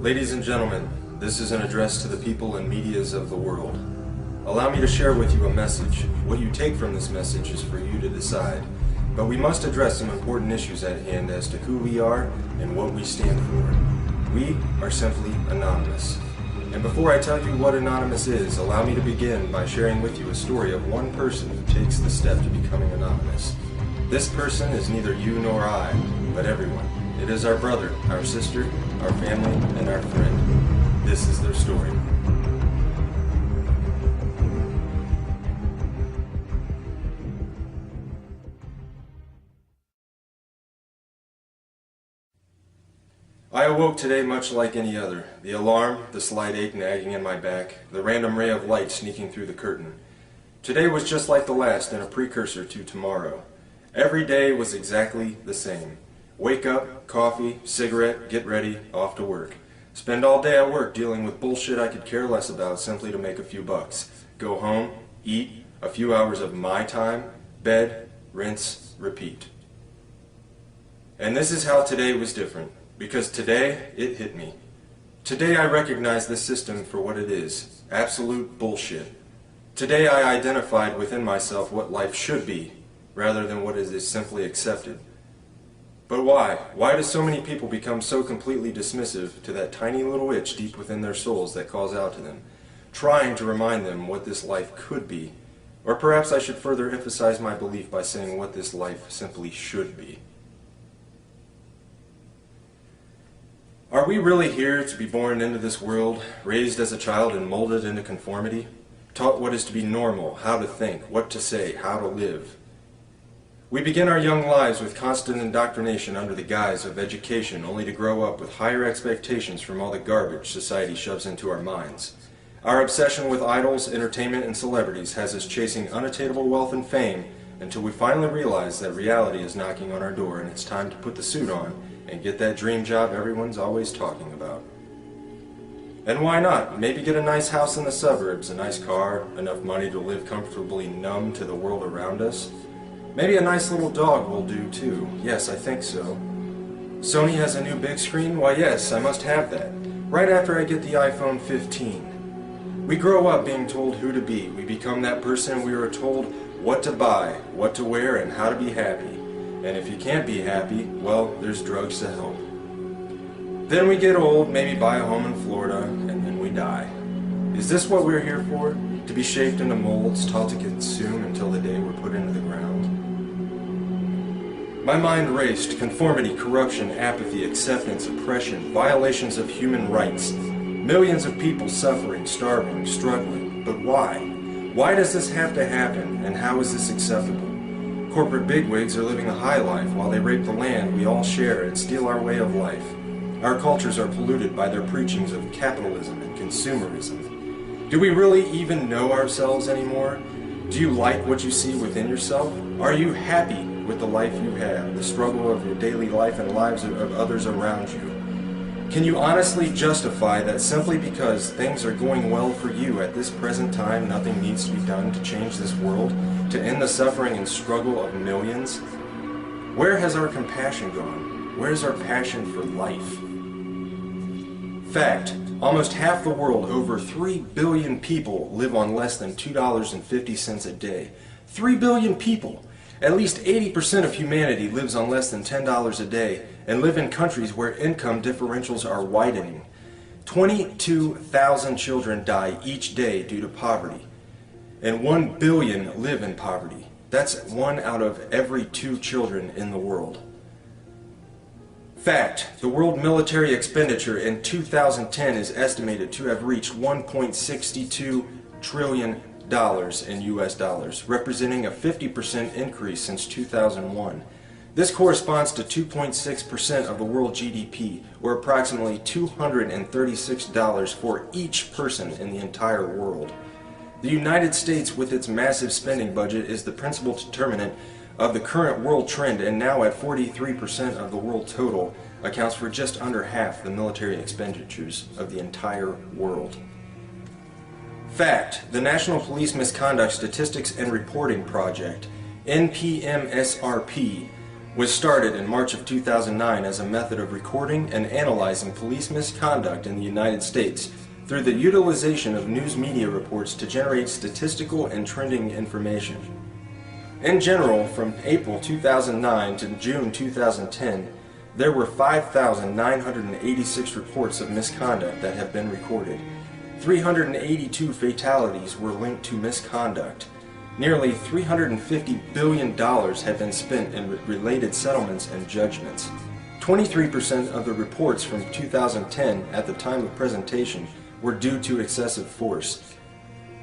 Ladies and gentlemen, this is an address to the people and medias of the world. Allow me to share with you a message. What you take from this message is for you to decide. But we must address some important issues at hand as to who we are and what we stand for. We are simply anonymous. And before I tell you what anonymous is, allow me to begin by sharing with you a story of one person who takes the step to becoming anonymous. This person is neither you nor I, but everyone. It is our brother, our sister, our family, and our friend. This is their story. I awoke today much like any other. The alarm, the slight ache nagging in my back, the random ray of light sneaking through the curtain. Today was just like the last and a precursor to tomorrow. Every day was exactly the same. Wake up, coffee, cigarette, get ready, off to work. Spend all day at work dealing with bullshit I could care less about simply to make a few bucks. Go home, eat, a few hours of my time, bed, rinse, repeat. And this is how today was different. Because today, it hit me. Today I recognize this system for what it is. Absolute bullshit. Today I identified within myself what life should be, rather than what is simply accepted. But why? Why do so many people become so completely dismissive to that tiny little itch deep within their souls that calls out to them, trying to remind them what this life could be? Or perhaps I should further emphasize my belief by saying what this life simply should be. Are we really here to be born into this world, raised as a child and molded into conformity? Taught what is to be normal, how to think, what to say, how to live? We begin our young lives with constant indoctrination under the guise of education, only to grow up with higher expectations from all the garbage society shoves into our minds. Our obsession with idols, entertainment, and celebrities has us chasing unattainable wealth and fame until we finally realize that reality is knocking on our door and it's time to put the suit on and get that dream job everyone's always talking about. And why not? Maybe get a nice house in the suburbs, a nice car, enough money to live comfortably numb to the world around us. Maybe a nice little dog will do too. Yes, I think so. Sony has a new big screen? Why yes, I must have that. Right after I get the iPhone 15. We grow up being told who to be. We become that person we are told what to buy, what to wear, and how to be happy. And if you can't be happy, well, there's drugs to help. Then we get old, maybe buy a home in Florida, and then we die. Is this what we're here for? To be shaped into molds, taught to consume until the day we're put into the ground? My mind raced. Conformity, corruption, apathy, acceptance, oppression, violations of human rights. Millions of people suffering, starving, struggling. But why? Why does this have to happen, and how is this acceptable? Corporate bigwigs are living a high life while they rape the land we all share and steal our way of life. Our cultures are polluted by their preachings of capitalism and consumerism. Do we really even know ourselves anymore? Do you like what you see within yourself? Are you happy with the life you have, the struggle of your daily life and lives of others around you? Can you honestly justify that simply because things are going well for you at this present time, nothing needs to be done to change this world, to end the suffering and struggle of millions? Where has our compassion gone? Where's our passion for life? Fact, almost half the world, over 3 billion people, live on less than $2.50 a day. 3 billion people! At least 80% of humanity lives on less than $10 a day and live in countries where income differentials are widening. 22,000 children die each day due to poverty, and 1 billion live in poverty. That's 1 out of every 2 children in the world. Fact, the world military expenditure in 2010 is estimated to have reached $1.62 trillion in US dollars, representing a 50% increase since 2001. This corresponds to 2.6% of the world GDP, or approximately $236 for each person in the entire world. The United States, with its massive spending budget, is the principal determinant of the current world trend, and now at 43% of the world total, accounts for just under half the military expenditures of the entire world. Fact, the National Police Misconduct Statistics and Reporting Project, NPMSRP, was started in March of 2009 as a method of recording and analyzing police misconduct in the United States through the utilization of news media reports to generate statistical and trending information. In general, from April 2009 to June 2010, there were 5,986 reports of misconduct that have been recorded. 382 fatalities were linked to misconduct. Nearly $350 billion had been spent in related settlements and judgments. 23% of the reports from 2010 at the time of presentation were due to excessive force.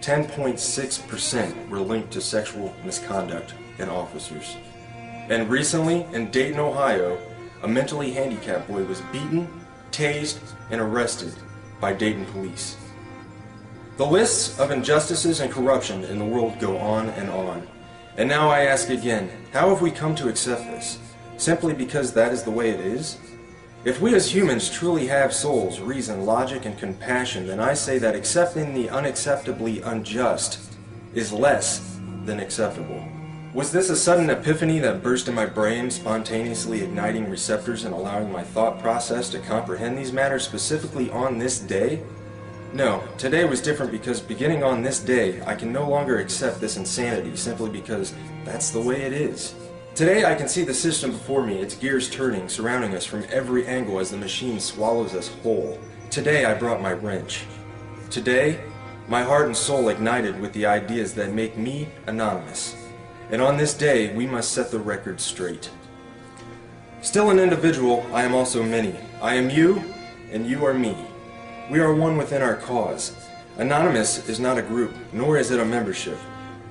10.6% were linked to sexual misconduct in officers. And recently, in Dayton, Ohio, a mentally handicapped boy was beaten, tased, and arrested by Dayton police. The lists of injustices and corruption in the world go on and on. And now I ask again, how have we come to accept this? Simply because that is the way it is? If we as humans truly have souls, reason, logic, and compassion, then I say that accepting the unacceptably unjust is less than acceptable. Was this a sudden epiphany that burst in my brain, spontaneously igniting receptors and allowing my thought process to comprehend these matters specifically on this day? No, today was different because beginning on this day, I can no longer accept this insanity simply because that's the way it is. Today I can see the system before me, its gears turning, surrounding us from every angle as the machine swallows us whole. Today I brought my wrench. Today, my heart and soul ignited with the ideas that make me anonymous. And on this day, we must set the record straight. Still an individual, I am also many. I am you, and you are me. We are one within our cause. Anonymous is not a group, nor is it a membership.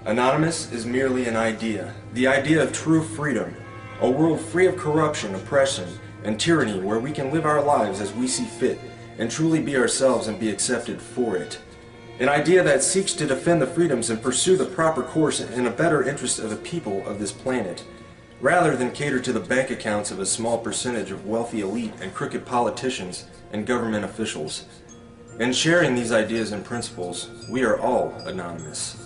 Anonymous is merely an idea, the idea of true freedom, a world free of corruption, oppression, and tyranny where we can live our lives as we see fit and truly be ourselves and be accepted for it. An idea that seeks to defend the freedoms and pursue the proper course in a better interest of the people of this planet, rather than cater to the bank accounts of a small percentage of wealthy elite and crooked politicians and government officials. In sharing these ideas and principles, we are all anonymous.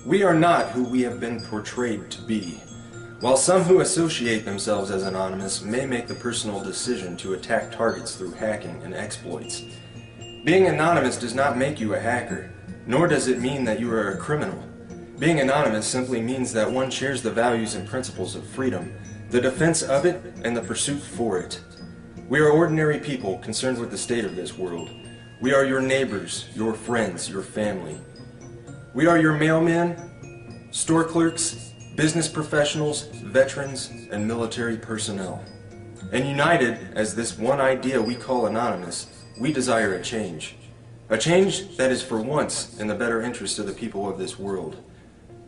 We are not who we have been portrayed to be. While some who associate themselves as anonymous may make the personal decision to attack targets through hacking and exploits, being anonymous does not make you a hacker, nor does it mean that you are a criminal. Being anonymous simply means that one shares the values and principles of freedom, the defense of it, and the pursuit for it. We are ordinary people concerned with the state of this world. We are your neighbors, your friends, your family. We are your mailmen, store clerks, business professionals, veterans, and military personnel. And united as this one idea we call anonymous, we desire a change. A change that is for once in the better interest of the people of this world.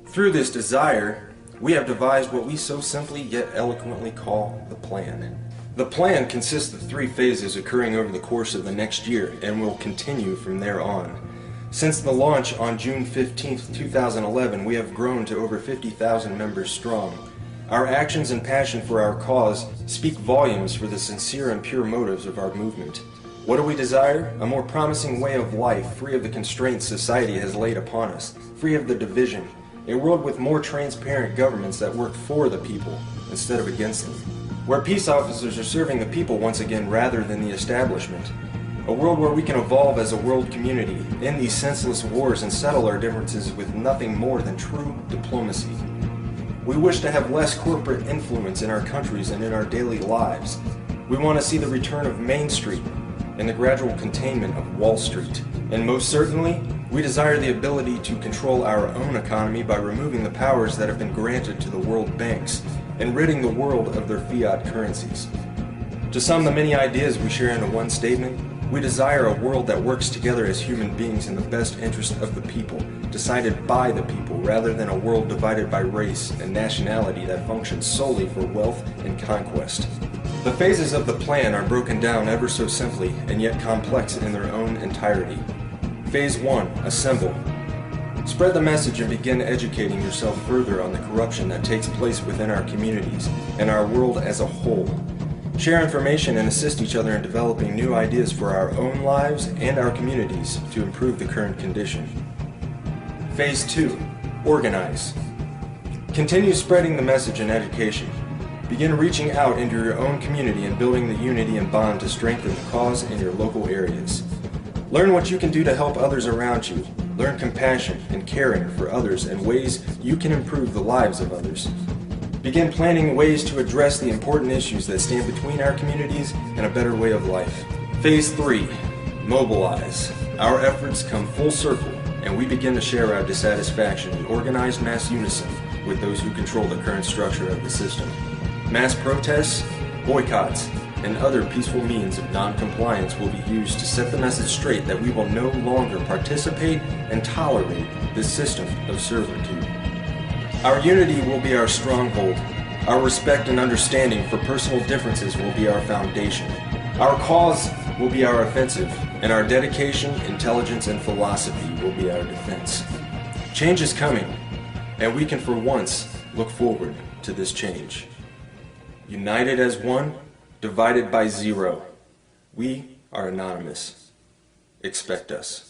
Through this desire, we have devised what we so simply yet eloquently call the plan. The plan consists of 3 phases occurring over the course of the next year and will continue from there on. Since the launch on June 15, 2011, we have grown to over 50,000 members strong. Our actions and passion for our cause speak volumes for the sincere and pure motives of our movement. What do we desire? A more promising way of life, free of the constraints society has laid upon us, free of the division, a world with more transparent governments that work for the people instead of against them, where peace officers are serving the people once again rather than the establishment. A world where we can evolve as a world community, end these senseless wars, and settle our differences with nothing more than true diplomacy. We wish to have less corporate influence in our countries and in our daily lives. We want to see the return of Main Street and the gradual containment of Wall Street. And most certainly, we desire the ability to control our own economy by removing the powers that have been granted to the world banks and ridding the world of their fiat currencies. To sum the many ideas we share into one statement, we desire a world that works together as human beings in the best interest of the people, decided by the people, rather than a world divided by race and nationality that functions solely for wealth and conquest. The phases of the plan are broken down ever so simply and yet complex in their own entirety. Phase 1. Assemble. Spread the message and begin educating yourself further on the corruption that takes place within our communities and our world as a whole. Share information and assist each other in developing new ideas for our own lives and our communities to improve the current condition. Phase 2. Organize. Continue spreading the message and education. Begin reaching out into your own community and building the unity and bond to strengthen the cause in your local areas. Learn what you can do to help others around you. Learn compassion and caring for others and ways you can improve the lives of others. Begin planning ways to address the important issues that stand between our communities and a better way of life. Phase 3. Mobilize. Our efforts come full circle, and we begin to share our dissatisfaction in organized mass unison with those who control the current structure of the system. Mass protests, boycotts, and other peaceful means of non-compliance will be used to set the message straight that we will no longer participate and tolerate this system of servitude. Our unity will be our stronghold. Our respect and understanding for personal differences will be our foundation. Our cause will be our offensive, and our dedication, intelligence, and philosophy will be our defense. Change is coming, and we can for once look forward to this change. United as one, divided by zero. We are anonymous. Expect us.